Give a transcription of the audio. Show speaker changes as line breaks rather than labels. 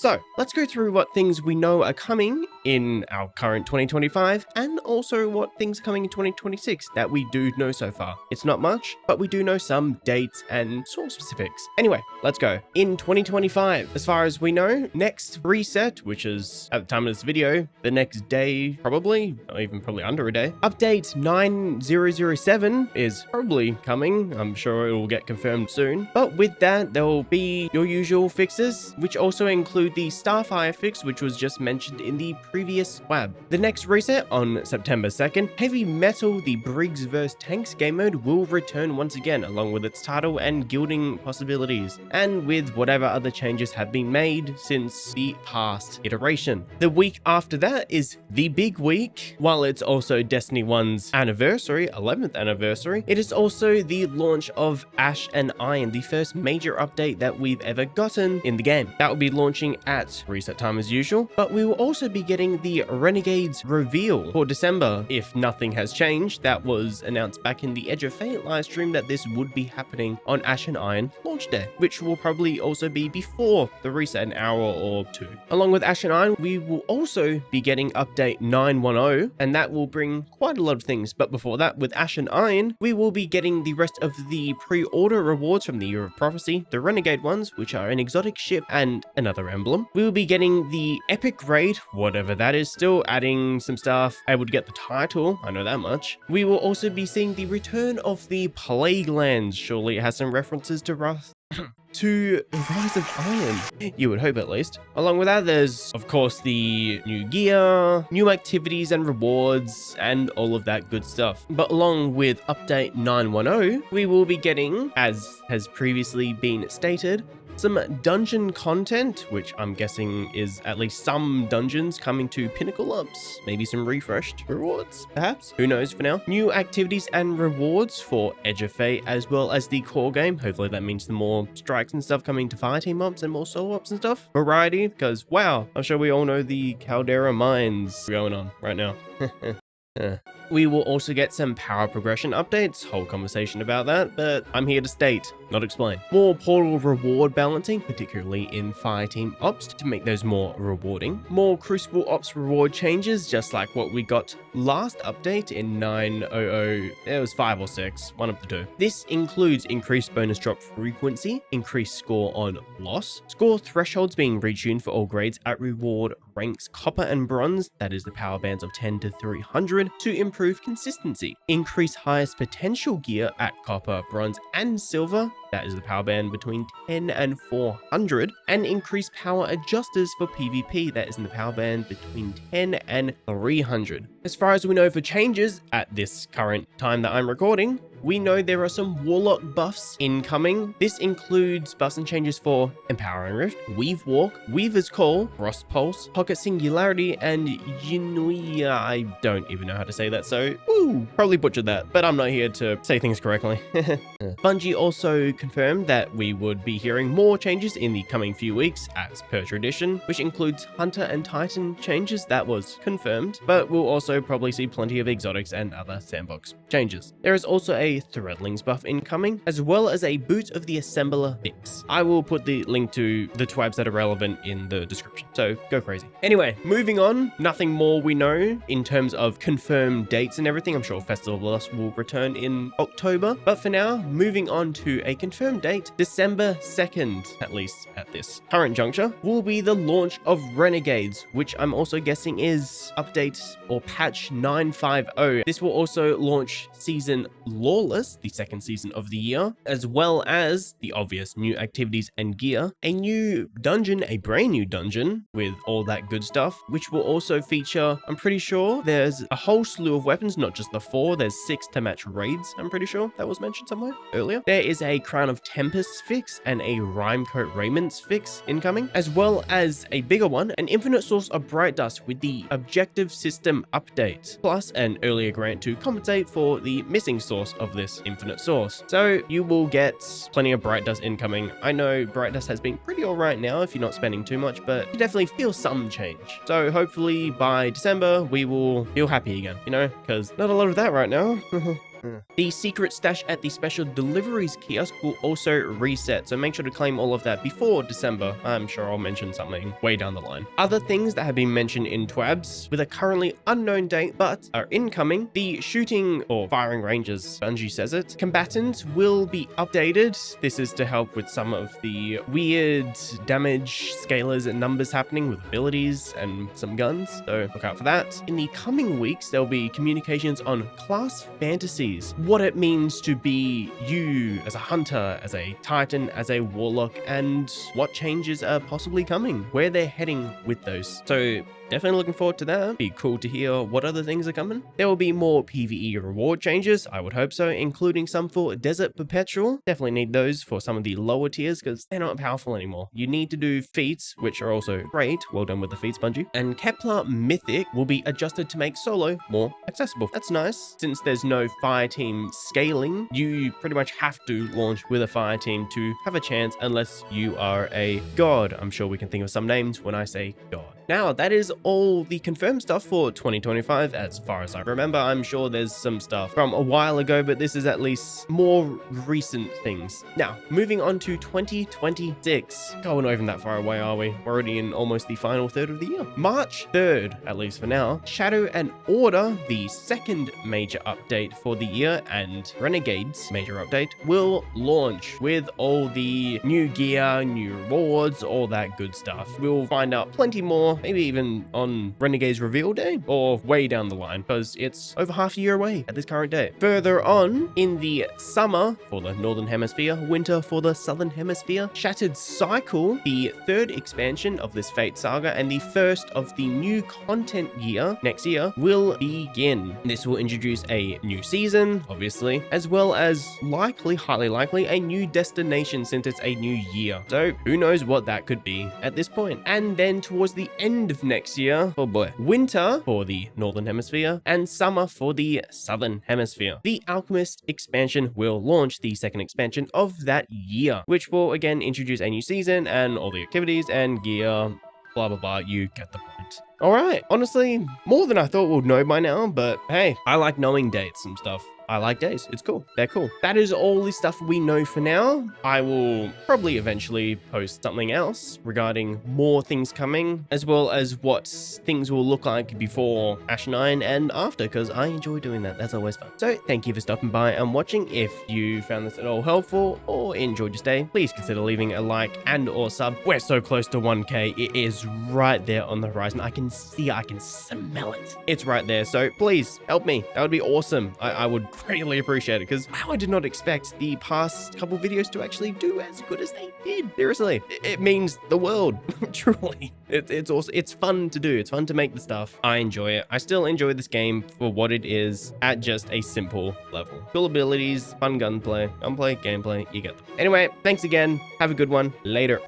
So let's go through what things we know are coming in our current 2025 and also what things are coming in 2026 that we do know so far. It's not much, but we do know some dates and sort of specifics. Anyway, let's go. In 2025, as far as we know, next reset, which is at the time of this video, the next day, probably, or even probably under a day, update 9007 is probably coming. I'm sure it will get confirmed soon. But with that, there will be your usual fixes, which also include the Starfire fix, which was just mentioned in the previous WAB. The next reset on September 2nd, Heavy Metal, the Briggs vs. Tanks game mode will return once again, along with its title and guilding possibilities, and with whatever other changes have been made since the past iteration. The week after that is the big week. While it's also Destiny 1's anniversary, 11th anniversary, it is also the launch of Ash and Iron, the first major update that we've ever gotten in the game. That will be launching at reset time as usual, but we will also be getting the Renegades reveal for December. If nothing has changed, that was announced back in the Edge of Fate live stream that this would be happening on Ash and Iron launch day, which will probably also be before the reset, an hour or two. Along with Ash and Iron, we will also be getting update 910, and that will bring quite a lot of things. But before that, with Ash and Iron, we will be getting the rest of the pre-order rewards from the Year of Prophecy, the Renegade ones, which are an exotic ship and another emblem. We will be getting the Epic Raid, whatever that is, still adding some stuff, able to get the title, I know that much. We will also be seeing the return of the Plague Lands. Surely it has some references to to Rise of Iron, you would hope at least. Along with that, there's of course the new gear, new activities and rewards, and all of that good stuff. But along with update 910, we will be getting, as has previously been stated, some dungeon content, which I'm guessing is at least some dungeons coming to Pinnacle Ups, maybe some refreshed rewards, perhaps? Who knows for now? New activities and rewards for Edge of Fate, as well as the core game. Hopefully that means the more strikes and stuff coming to Fireteam Ups and more solo ups and stuff. Variety, because wow, I'm sure we all know the Caldera Mines going on right now. We will also get some power progression updates, whole conversation about that, but I'm here to state, not explain. More portal reward balancing, particularly in Fireteam Ops, to make those more rewarding. More Crucible Ops reward changes, just like what we got last update in 900, it was 5 or 6, one of the two. This includes increased bonus drop frequency, increased score on loss, score thresholds being retuned for all grades at reward ranks Copper and Bronze, that is the power bands of 10 to 300, to improve consistency. Increase highest potential gear at Copper, Bronze, and Silver, that is the power band between 10 and 400, and increase power adjusters for PvP, that is in the power band between 10 and 300. As far as we know for changes at this current time that I'm recording, we know there are some Warlock buffs incoming. This includes buffs and changes for Empowering Rift, Weave Walk, Weaver's Call, Frost Pulse, Pocket Singularity, and Yinuia. I don't even know how to say that, so probably butchered that, but I'm not here to say things correctly. Bungie also confirmed that we would be hearing more changes in the coming few weeks as per tradition, which includes Hunter and Titan changes. That was confirmed, but we'll also probably see plenty of exotics and other sandbox changes. There is also a Threadlings buff incoming, as well as a Boot of the Assembler fix. I will put the link to the twabs that are relevant in the description, so go crazy. Anyway, moving on, nothing more we know in terms of confirmed dates and everything. I'm sure Festival of Lust will return in October, but for now, moving on to a confirmed date, December 2nd, at least at this current juncture, will be the launch of Renegades, which I'm also guessing is update or patch 950. This will also launch Season Lawless, the second season of the year, as well as the obvious new activities and gear, a new dungeon, a brand new dungeon with all that good stuff, which will also feature, I'm pretty sure there's a whole slew of weapons, not just the 4, there's 6 to match raids, I'm pretty sure that was mentioned somewhere earlier. There is a Crown of Tempest fix and a Rhymecoat Raiments fix incoming, as well as a bigger one, an infinite source of Bright Dust with the objective system update, plus an earlier grant to compensate for the missing source of this infinite source. So you will get plenty of Bright Dust incoming. I know Bright Dust has been pretty alright now if you're not spending too much, but you definitely feel some change. So hopefully by December we will feel happy again, you know, because not a lot of that right now. The secret stash at the special deliveries kiosk will also reset, so make sure to claim all of that before December. I'm sure I'll mention something way down the line. Other things that have been mentioned in TWABs with a currently unknown date but are incoming: the shooting or firing ranges, Bungie says it, combatants will be updated. This is to help with some of the weird damage scalars and numbers happening with abilities and some guns, so look out for that. In the coming weeks, there'll be communications on class fantasies, what it means to be you as a hunter, as a titan, as a warlock, and what changes are possibly coming, where they're heading with those. So definitely looking forward to that. Be cool to hear what other things are coming. There will be more PvE reward changes, I would hope so, including some for Desert Perpetual. Definitely need those for some of the lower tiers because they're not powerful anymore. You need to do feats, which are also great. Well done with the feats, Bungie. And Kepler Mythic will be adjusted to make solo more accessible. That's nice. Since there's no fire team scaling, you pretty much have to launch with a fire team to have a chance unless you are a god. I'm sure we can think of some names when I say god. Now, that is all the confirmed stuff for 2025 as far as I remember. I'm sure there's some stuff from a while ago, but this is at least more recent things. Now, moving on to 2026. God, we're not even that far away, are we? We're already in almost the final third of the year. March 3rd, at least for now, Shadow and Order, the second major update for the year, and Renegades major update, will launch with all the new gear, new rewards, all that good stuff. We'll find out plenty more, maybe even on Renegades reveal day or way down the line, because it's over half a year away at this current date. Further on in the summer for the Northern Hemisphere, winter for the Southern Hemisphere, Shattered Cycle, the third expansion of this Fate saga and the first of the new content year next year, will begin. This will introduce a new season, obviously, as well as likely, highly likely, a new destination since it's a new year. So who knows what that could be at this point. And then towards the end of next year, oh boy, winter for the Northern Hemisphere and summer for the Southern Hemisphere. The Alchemist expansion will launch, the second expansion of that year, which will again introduce a new season and all the activities and gear, blah blah blah. You get the point. All right, honestly, more than I thought we'd know by now, but hey, I like knowing dates and stuff. I like days. It's cool. They're cool. That is all the stuff we know for now. I will probably eventually post something else regarding more things coming, as well as what things will look like before Ash 9 and after, because I enjoy doing that. That's always fun. So thank you for stopping by and watching. If you found this at all helpful or enjoyed your stay, please consider leaving a like and or sub. We're so close to 1K. It is right there on the horizon. I can see it. I can smell it. It's right there. So please help me. That would be awesome. I would greatly appreciate it, because wow, I did not expect the past couple videos to actually do as good as they did. Seriously, it means the world. Truly, it's also, it's fun to do. It's fun to make the stuff. I enjoy it. I still enjoy this game for what it is at just a simple level. Cool abilities, fun gunplay, gameplay, you get them. Anyway, thanks again. Have a good one. Later.